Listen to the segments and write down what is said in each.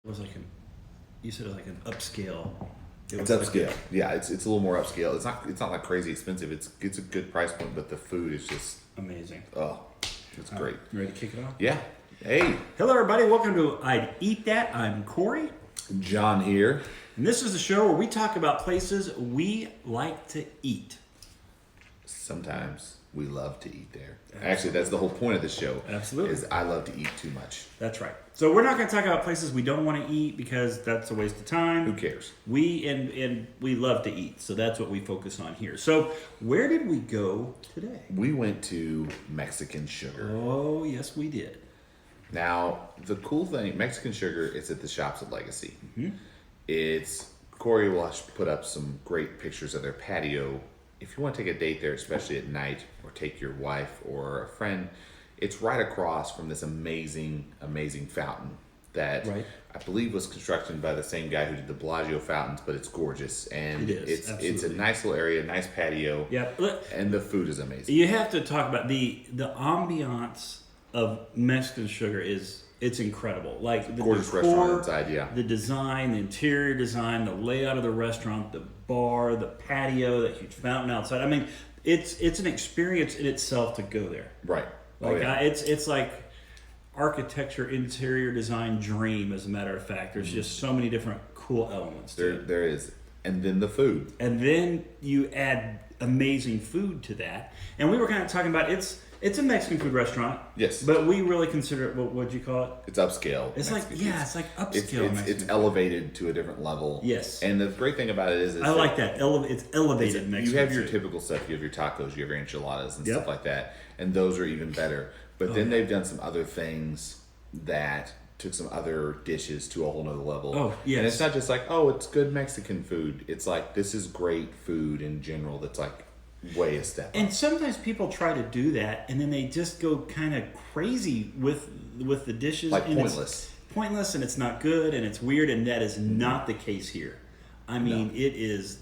It was like you said it was like an upscale. It It's was like upscale. Yeah, it's a little more upscale. It's not like crazy expensive. It's a good price point, but the food is just amazing. it's great. You ready to kick it off? Yeah. Hey, Hello, everybody. Welcome to I'd Eat That. I'm Cory, John here. and this is the show where we talk about places we like to eat. Sometimes we love to eat there. Actually, that's the whole point of the show. Absolutely. Is I love to eat too much. That's right. So we're not going to talk about places we don't want to eat because that's a waste of time. Who cares? We love to eat, so that's what we focus on here. So where did we go today? We went to Mexican Sugar. Oh, yes, we did. Now, the cool thing, Mexican Sugar, is at the Shops at Legacy. Mm-hmm. Corey will put up some great pictures of their patio. If you want to take a date there, especially at night, or take your wife or a friend, it's right across from this amazing, amazing fountain that I believe was constructed by the same guy who did the Bellagio fountains, but it's gorgeous. And it is, it's a nice little area, nice patio. Yeah. And the food is amazing. You have to talk about the ambiance of Mexican Sugar it's incredible. Like the gorgeous decor, restaurant inside, yeah. The design, the interior design, the layout of the restaurant, the bar, the patio, that huge fountain outside. I mean, it's an experience in itself to go there. Right. Like it's like architecture, interior design dream. As a matter of fact, there's just so many different cool elements to it. There is, and then the food, and then you add amazing food to that. And we were kind of talking about it's a Mexican food restaurant. Yes. But we really consider it, what'd you call it? It's upscale. It's Mexican like, yeah, it's like upscale. It's elevated to a different level. Yes. And the great thing about it is I like that. It's elevated Mexican You have your food. typical stuff. You have your tacos, you have your enchiladas and Yep. stuff like that. And those are even better. But then they've done some other things that took some other dishes to a whole nother level. Oh, yes. And it's not just like, oh, it's good Mexican food. It's like, this is great food in general that's like way a step up. And sometimes people try to do that, and then they just go kind of crazy with the dishes. Like and pointless. It's pointless, and it's not good, and it's weird, and that is not the case here. I mean, it is.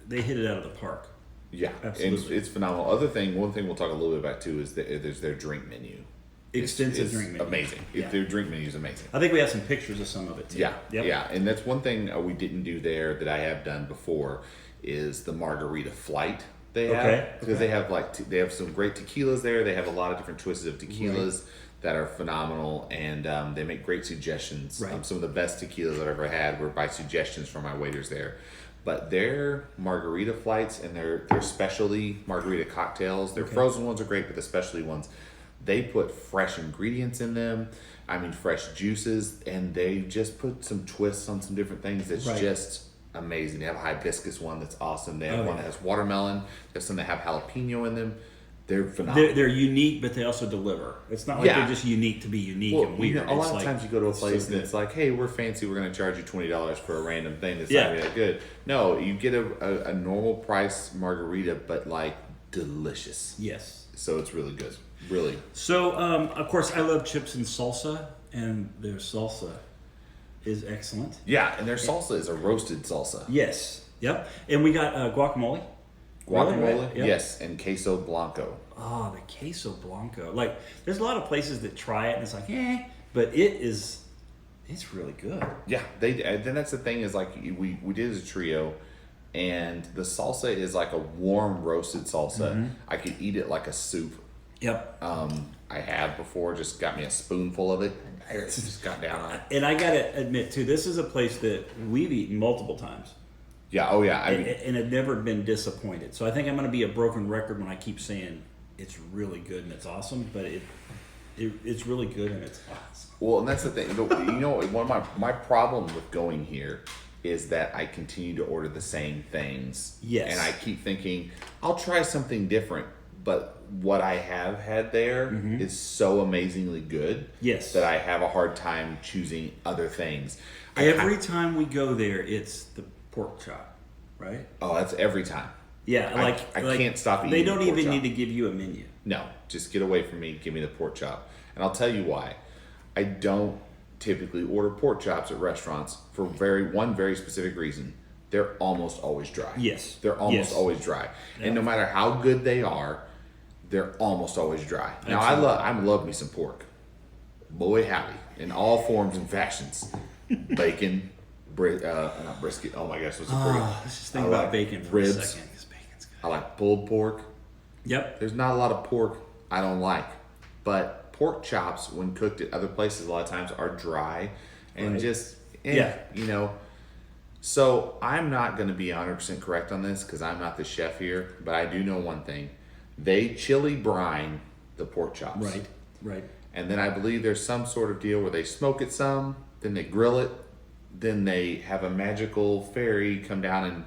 They hit it out of the park. Yeah, absolutely. It's phenomenal. One thing we'll talk a little bit about too is there's their drink menu. Extensive drink menu. Amazing. Yeah. Their drink menu is amazing. I think we have some pictures of some of it too. Yeah, Yep. yeah, and that's one thing we didn't do there that I have done before is the margarita flight they have because they have they have some great tequilas there. They have a lot of different choices of tequilas that are phenomenal, and they make great suggestions. Right. Some of the best tequilas I've ever had were by suggestions from my waiters there. But their margarita flights and their specialty margarita cocktails, their frozen ones are great, but the specialty ones, they put fresh ingredients in them. I mean, fresh juices, and they just put some twists on some different things that's just amazing. They have a hibiscus one that's awesome. They have one that has watermelon. There's some that have jalapeno in them. They're phenomenal. They're unique, but they also deliver. It's not like they're just unique to be unique and weird. A lot of times you go to a place and it's like, hey, we're fancy. We're going to charge you $20 for a random thing that's not really that good. No, you get a normal price margarita, but like delicious. Yes. So it's really good. Really. So, of course, I love chips and salsa, and their salsa is excellent. Yeah, and their salsa is a roasted salsa. Yes. Yep. And we got guacamole. Guacamole, Right? Yep. Yes, and queso blanco. Oh, the queso blanco. Like, there's a lot of places that try it, and it's like, but it's really good. Yeah, then that's the thing is like we did as a trio, and the salsa is like a warm roasted salsa. Mm-hmm. I could eat it like a soup. Yep. I have before, just got me a spoonful of it. Just got down on it. And I gotta admit too, this is a place that we've eaten multiple times. Yeah. Oh yeah. And have never been disappointed. So I think I'm going to be a broken record when I keep saying it's really good and it's awesome, but it's really good and it's awesome. Well, and that's the thing. One of my problem with going here is that I continue to order the same things. Yes. And I keep thinking I'll try something different, but what I have had there is so amazingly good. Yes. That I have a hard time choosing other things. Every time we go there, it's the pork chop, right? Oh, that's every time. Yeah, I can't stop eating. They don't the pork even chop. need to give you a menu. No, just get away from me. Give me the pork chop, and I'll tell you why. I don't typically order pork chops at restaurants for one very specific reason. They're almost always dry. Yes, they're almost always dry, and no matter how good they are, they're almost always dry. Now I love me some pork, boy howdy, in all forms and fashions. bacon, not brisket. Oh my gosh, what's a Let's just think I about like bacon for ribs. a second, because bacon's good. I like pulled pork. Yep. There's not a lot of pork I don't like, but pork chops, when cooked at other places, a lot of times are dry and Right. just, Yeah. you know. So I'm not going to be 100% correct on this because I'm not the chef here, but I do know one thing. They chili brine the pork chops. Right. Right. And then I believe there's some sort of deal where they smoke it some, then they grill it, then they have a magical fairy come down and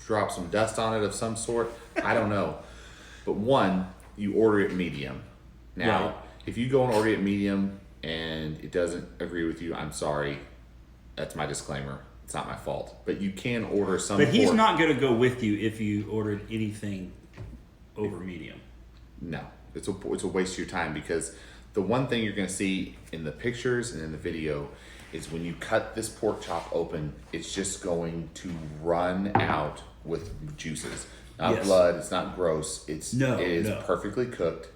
drop some dust on it of some sort. I don't know. But one, you order it medium. Now, Right. if you go and order it medium and it doesn't agree with you, I'm sorry. That's my disclaimer. It's not my fault. But you can order some But he's pork. not going to go with you if you ordered anything over medium. No, it's a waste of your time because the one thing you're going to see in the pictures and in the video is when you cut this pork chop open, it's just going to run out with juices. Not Yes. blood. It's not gross. It is No. perfectly cooked,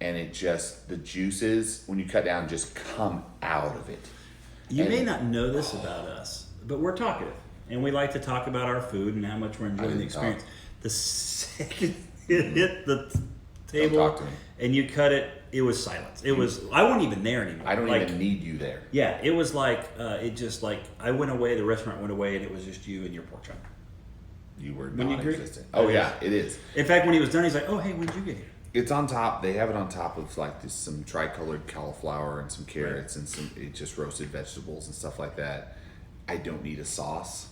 and the juices when you cut down just come out of it. You And- may not know this about us, but we're talkative. And we like to talk about our food and how much we're enjoying the didn't experience. The second it hit the table talk to me. and you cut it, it was silence. It was, I wasn't even there anymore. I don't Like, even need you there. Yeah, it was like, I went away, the restaurant went away, and it was just you and your pork chop. You were When you agree? non-existent. Oh yeah, it is. In fact, when he was done, he's like, oh, hey, when did you get here? It's on top. They have it on top of like some tricolored cauliflower and some carrots and some just roasted vegetables and stuff like that. I don't need a sauce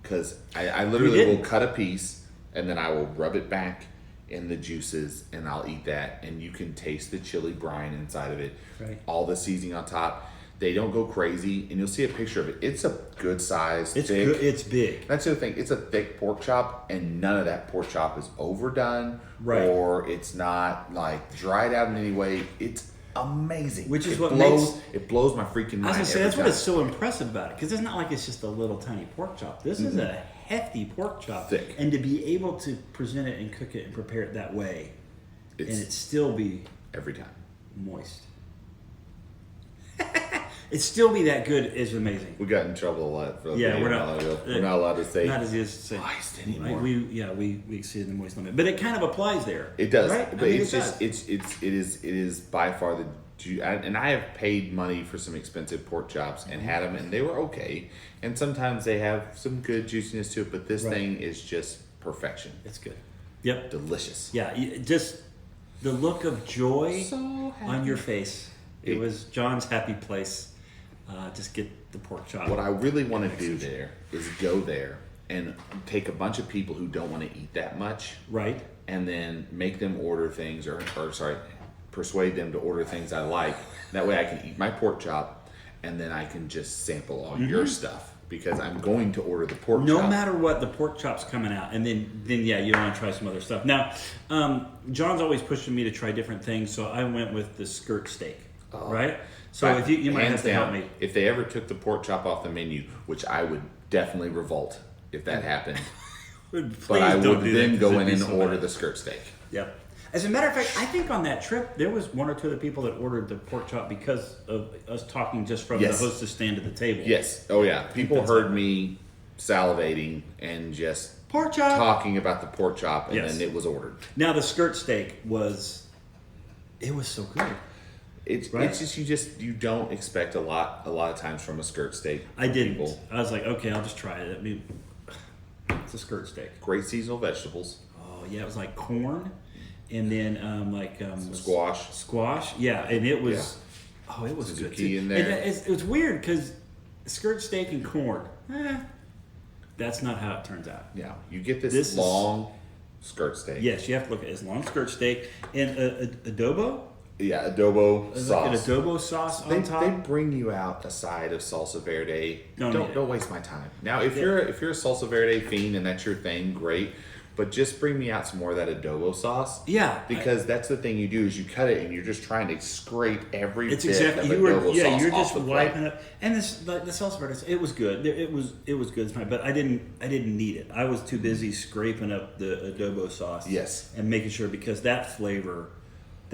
because I literally didn't. will cut a piece and then I will rub it back in the juices and I'll eat that. And you can taste the chili brine inside of it. Right. All the seasoning on top. They don't go crazy, and you'll see a picture of it. It's a good size, It's thick. good. It's big. That's the other thing. It's a thick pork chop, and none of that pork chop is overdone, Right. or it's not like dried out in any way. It's amazing. Which is it what blows. makes- It blows my freaking mind. I was gonna say every that's what time. is so impressive about it, because it's not like it's just a little tiny pork chop. This is a hefty pork chop, Thick. and to be able to present it and cook it and prepare it that way, and it still be every time. moist, it still be that good is amazing. We got in trouble a lot. For Yeah, being we're a not- while ago. We're not allowed to say Not as easy to say moist anymore. We exceeded the moist limit, but it kind of applies there. It does, right? but I mean, it's it just does. it is by far and I have paid money for some expensive pork chops and had them and they were okay, and sometimes they have some good juiciness to it, but this Right. thing is just perfection. It's good. Yep. Delicious. Yeah. Just the look of joy So happy. on your face. It was John's happy place. Just get the pork chop. What I really want to do there is go there and take a bunch of people who don't want to eat that much, Right. and then make them order things, or sorry, persuade them to order things I like. That way I can eat my pork chop, and then I can just sample all your stuff because I'm going to order the pork No chop. matter what, the pork chop's coming out, and then yeah, you want to try some other stuff. Now, John's always pushing me to try different things, so I went with the skirt steak. Right. So if you might Hands have to help down, me. if they ever took the pork chop off the menu, which I would definitely revolt if that happened, Please but I don't would do that, then 'cause go it'd in be and so order bad. the skirt steak. Yep. As a matter of fact, I think on that trip there was one or two of the people that ordered the pork chop because of us talking just from Yes. the hostess stand at the table. Yes. Oh yeah. People that's heard me salivating and just Pork chop. talking about the pork chop, and Yes. then it was ordered. Now the skirt steak was so good. It's Right. it's just you don't expect a lot of times from a skirt steak. I didn't. People. I was like, okay, I'll just try it. I mean, it's a skirt steak. Great seasonal vegetables. Oh yeah, it was like corn, and then Squash. Squash, yeah, and it was. Oh, it was Some good zucchini too. in there. And it's weird because skirt steak and corn. That's not how it turns out. Yeah. You get this This is- long skirt steak. Yes, you have to look at it. It's long skirt steak and adobo. Yeah. Adobo It's sauce. like an adobo sauce on top. They bring you out a side of salsa verde. Don't need it. Don't waste my time. Now, if you're a salsa verde fiend and that's your thing, great. But just bring me out some more of that adobo sauce. Yeah, because that's the thing you do is you cut it and you're just trying to scrape every It's bit exactly of you were. adobo Yeah, sauce you're off just the plate. wiping it. And the salsa verde, it was good. It was good, but I didn't need it. I was too busy scraping up the adobo sauce. Yes. and making sure because that flavor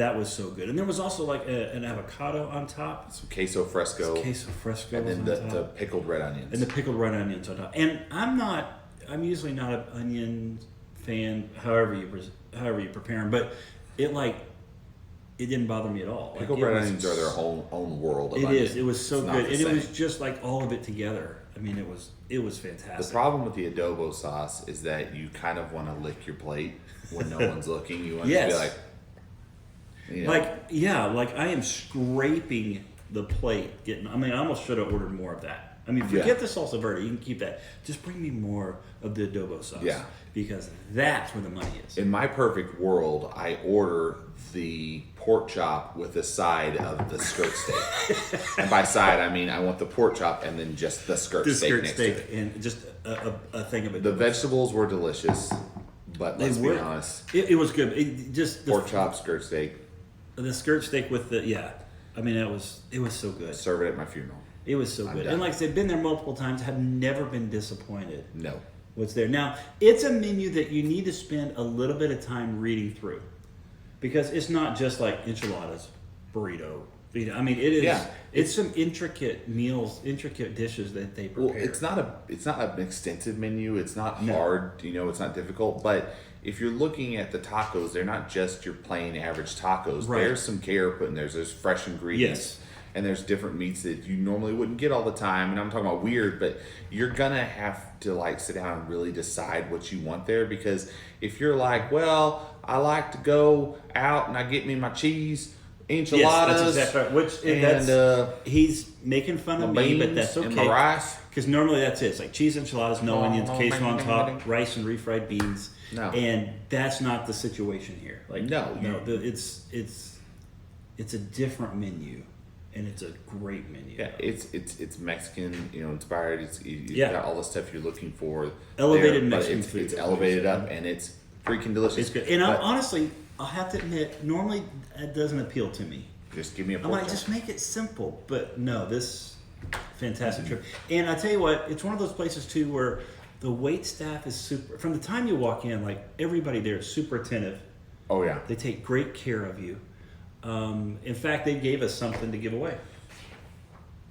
That was so good. And there was also like an avocado on top. Some queso fresco. Queso fresco. And then the pickled red onions. And the pickled red onions on top. And I'm usually not an onion fan, however you prepare them, but it didn't bother me at all. Pickled red onions are their own world of onion. It is. It was so good. And it was just like all of it together. I mean, it was fantastic. The problem with the adobo sauce is that you kind of want to lick your plate when no one's looking. You want to be like, you know. Like I am scraping the plate. I almost should have ordered more of that. I mean, forget the salsa verde. You can keep that. Just bring me more of the adobo sauce. Yeah. Because that's where the money is. In my perfect world, I order the pork chop with a side of the skirt steak. And by side, I mean I want the pork chop and then just the skirt steak next to it. And just a thing of it. The vegetables were delicious, but let's be honest. It was good. Pork chop, skirt steak. The skirt steak with I mean, it was so good. Serve it at my funeral. It was so good. And like I said, been there multiple times, have never been disappointed. No. What's there. Now, it's a menu that you need to spend a little bit of time reading through. Because it's not just like enchiladas, burrito. I mean, it is. Yeah, it's some intricate meals, intricate dishes that they prepare. Well, it's not an extensive menu. It's not hard. It's not difficult. But if you're looking at the tacos, they're not just your plain average tacos. Right. There's some care put in there. There's fresh ingredients. Yes. And there's different meats that you normally wouldn't get all the time. And I'm talking about weird, but you're going to have to sit down and really decide what you want there. Because if you're like, well, I like to go out and I get me my cheese, enchiladas. Yes, that's exactly right. He's making fun of me, but that's okay. And my rice. Because normally that's it. It's like cheese enchiladas, no onions, queso on top, rice and refried beans. No. And that's not the situation here. It's a different menu. And it's a great menu. Yeah, it's Mexican, inspired. It's got all the stuff you're looking for. Elevated Mexican food. It's elevated up, and it's freaking delicious. It's good. And honestly, I'll have to admit, normally that doesn't appeal to me. Just give me a pork chop. Just make it simple. But no, this fantastic trip. And I tell you what, it's one of those places too where the wait staff is super. From the time you walk in, everybody there is super attentive. Oh yeah. They take great care of you. In fact, they gave us something to give away.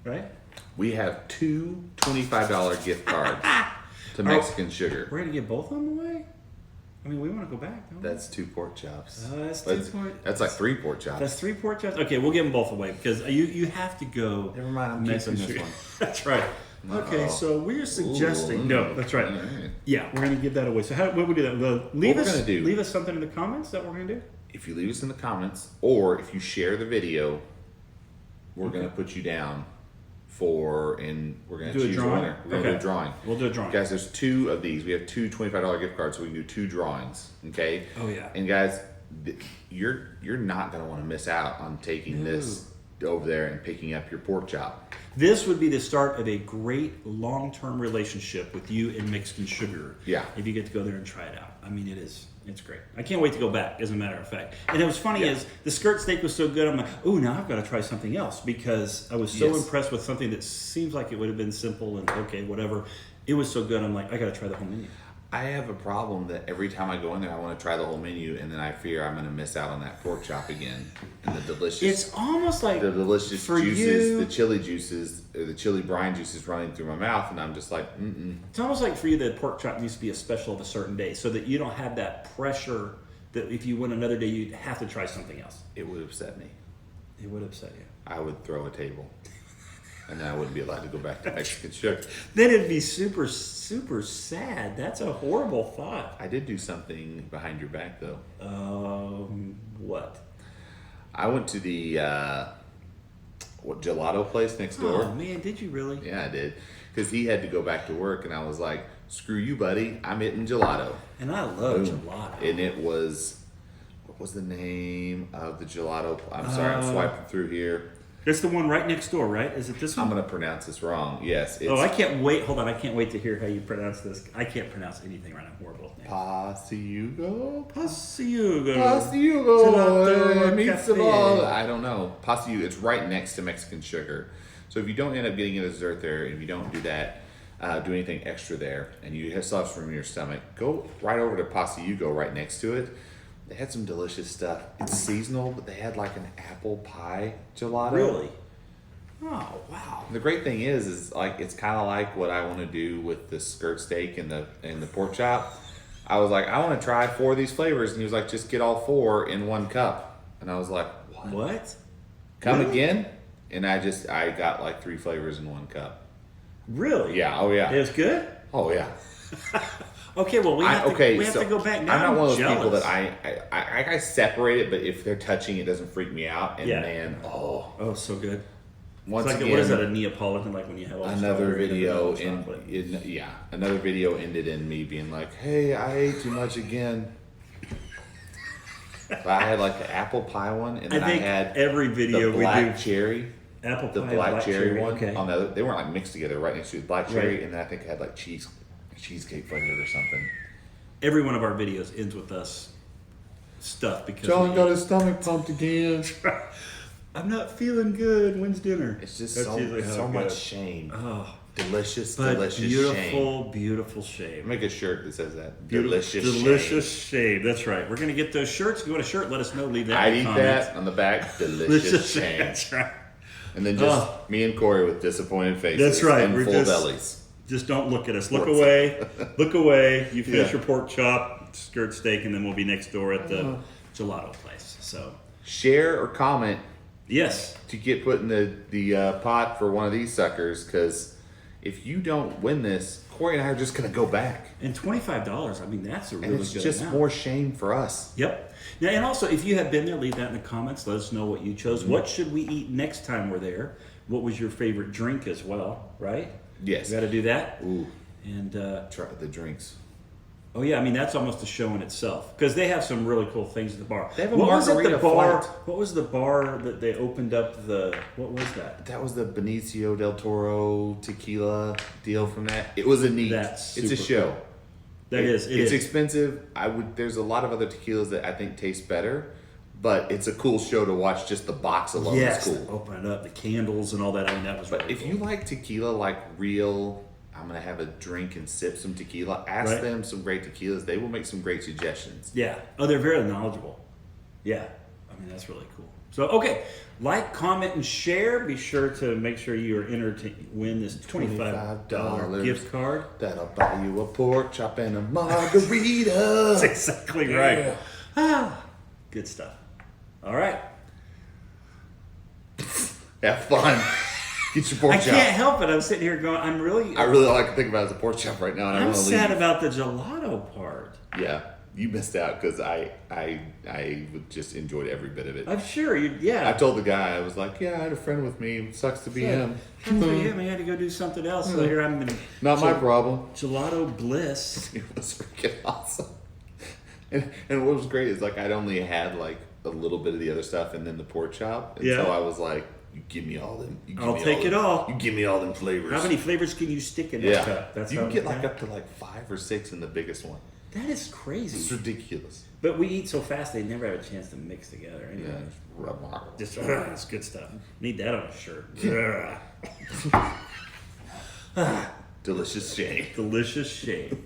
Right? We have two $25 gift cards to Mexican Sugar. We're going to give both of them away? I mean, we want to go back, don't we? That's 2 pork chops. That's like 3 pork chops. That's 3 pork chops? Okay, we'll give them both away because you have to go. Never mind, I'm keeping this one. That's right. Okay, so we're suggesting. No, that's right. Yeah, we're going to give that away. So what we do that? Leave us something in the comments that we're going to do? If you leave us in the comments, or if you share the video, we're going to put you down and we're going to choose a winner. We're going to do a drawing. We'll do a drawing. Guys, there's 2 of these. We have 2 $25 gift cards, so we can do 2 drawings. Okay? Oh, yeah. And guys, you're not going to want to miss out on taking this over there and picking up your pork chop. This would be the start of a great long-term relationship with you and Mexican Sugar. Yeah. If you get to go there and try it out. I mean, it's great. I can't wait to go back, as a matter of fact. And it was funny is the skirt steak was so good. I'm like, now I've got to try something else because I was so impressed with something that seems like it would have been simple and okay, whatever. It was so good. I'm like, I got to try the whole menu. I have a problem that every time I go in there, I want to try the whole menu, and then I fear I'm going to miss out on that pork chop again. And the delicious. It's almost like the delicious juices, the chili juices, or the chili brine juices running through my mouth, and I'm just like, It's almost like for you, the pork chop needs to be a special of a certain day, so that you don't have that pressure that if you went another day, you'd have to try something else. It would upset me. It would upset you. I would throw a table. And then I wouldn't be allowed to go back to Mexican Sugar. Then it'd be super, super sad. That's a horrible thought. I did do something behind your back, though. What? I went to the gelato place next door. Oh, man, did you really? Yeah, I did. Because he had to go back to work, and I was like, screw you, buddy. I'm eating gelato. And I love gelato. And it was, what was the name of the gelato? I'm sorry, I'm swiping through here. It's the one right next door, right? Is it this one? I'm going to pronounce this wrong. Yes. I can't wait. Hold on. I can't wait to hear how you pronounce this. I can't pronounce anything right now. I'm horrible with names. Paciugo. Gelato. I don't know. Paciugo. It's right next to Mexican Sugar. So if you don't end up getting a dessert there, if you don't do that, do anything extra there, and you still have some room in your stomach, go right over to Paciugo right next to it. They had some delicious stuff. It's seasonal, but they had like an apple pie gelato. Really? Oh, wow. The great thing is like it's kind of like what I want to do with the skirt steak and the pork chop. I was like, I want to try 4 of these flavors, and he was like, just get all 4 in 1 cup, and I was like, What? Come Really? again? And I got like 3 flavors in 1 cup. Really? Yeah. Oh yeah. It was good? Oh yeah. Okay, well, we have to go back now. I'm not one of those jealous. people that I separate it, but if they're touching, it doesn't freak me out. And Yeah. man, Oh, so good. once It's like, again, what is that, a Neapolitan, like when you have all the another strawberry and video the chocolate? another video ended in me being like, "Hey, I ate too much again." But I had like the apple pie one, and then I think had every video the we black do cherry. apple pie, The black cherry one. Okay. On the other, they weren't like mixed together right next to the black cherry, Right. and then I think it had like cheesecake flavored or something. Every one of our videos ends with us stuff because John got his stomach pumped again. I'm not feeling good. When's dinner? It's just That's usually how so it much goes. shame. Oh, Delicious but shame. beautiful shame. Make a shirt that says that. Delicious shame. That's right. We're gonna get those shirts. If you want a shirt, let us know. Leave that. I'd in the eat comments. that on the back. Delicious shame. That's right. And then just me and Corey with disappointed faces. That's right. And We're full just- bellies. Just don't look at us. Look Pork away. Look away. You finish Yeah. your pork chop, skirt steak, and then we'll be next door at the gelato place. So, Share or comment yes. to get put in the pot for one of these suckers, because if you don't win this, Corey and I are just going to go back. And $25, I mean, that's a really And it's good just amount. more shame for us. Yep. Now, and also, if you have been there, leave that in the comments. Let us know what you chose. What should we eat next time we're there? What was your favorite drink as well, right? Yes. We got to do that. Ooh, And, try the drinks. oh, yeah, I mean, that's almost a show in itself. Because they have some really cool things at the bar. They have a what was at the margarita bar? flight. What was the bar that they opened up what was that? That was the Benicio del Toro tequila deal from that. It was a neat. That's it's a super show. cool. It's It's expensive. There's a lot of other tequilas that I think taste better, but it's a cool show to watch. Just the box alone Yes, is cool. open it up, the candles and all that. I mean, that was But really if cool. you like tequila, like real, I'm gonna have a drink and sip some tequila. Ask Right. them some great tequilas. They will make some great suggestions. Yeah. Oh, they're very knowledgeable. Yeah. I mean, that's really cool. So, okay. Like, comment, and share. Be sure to make sure you are entered to win this $25 gift card. That'll buy you a pork chop and a margarita. That's exactly right. Yeah. Ah, good stuff. All right. Have fun. Get your pork I chop. can't help it. I'm sitting here going, I really all I can think about is a pork chop right now, and I I'm want to leave. sad about the gelato part. Yeah, you missed out because I just enjoyed every bit of it. I'm sure you. I Yeah. told the guy, I was like, yeah, I had a friend with me. It sucks to be him. For him, he had to go do something else. So here I'm in Not my problem. gelato bliss. It was freaking awesome. And what was great is like I'd only had like a little bit of the other stuff and then the pork chop. And Yeah. so I was like, you give me all them. You give I'll me take it all. You give me all them flavors. How many flavors can you stick in that Yeah. cup? That's you how can get yeah. like up to like 5 or 6 in the biggest one. That is It's crazy. ridiculous. But we eat so fast they never have a chance to mix together. Yeah, Anyway. just rub my Just it's good stuff. Need that on a shirt. delicious shade. Delicious shade.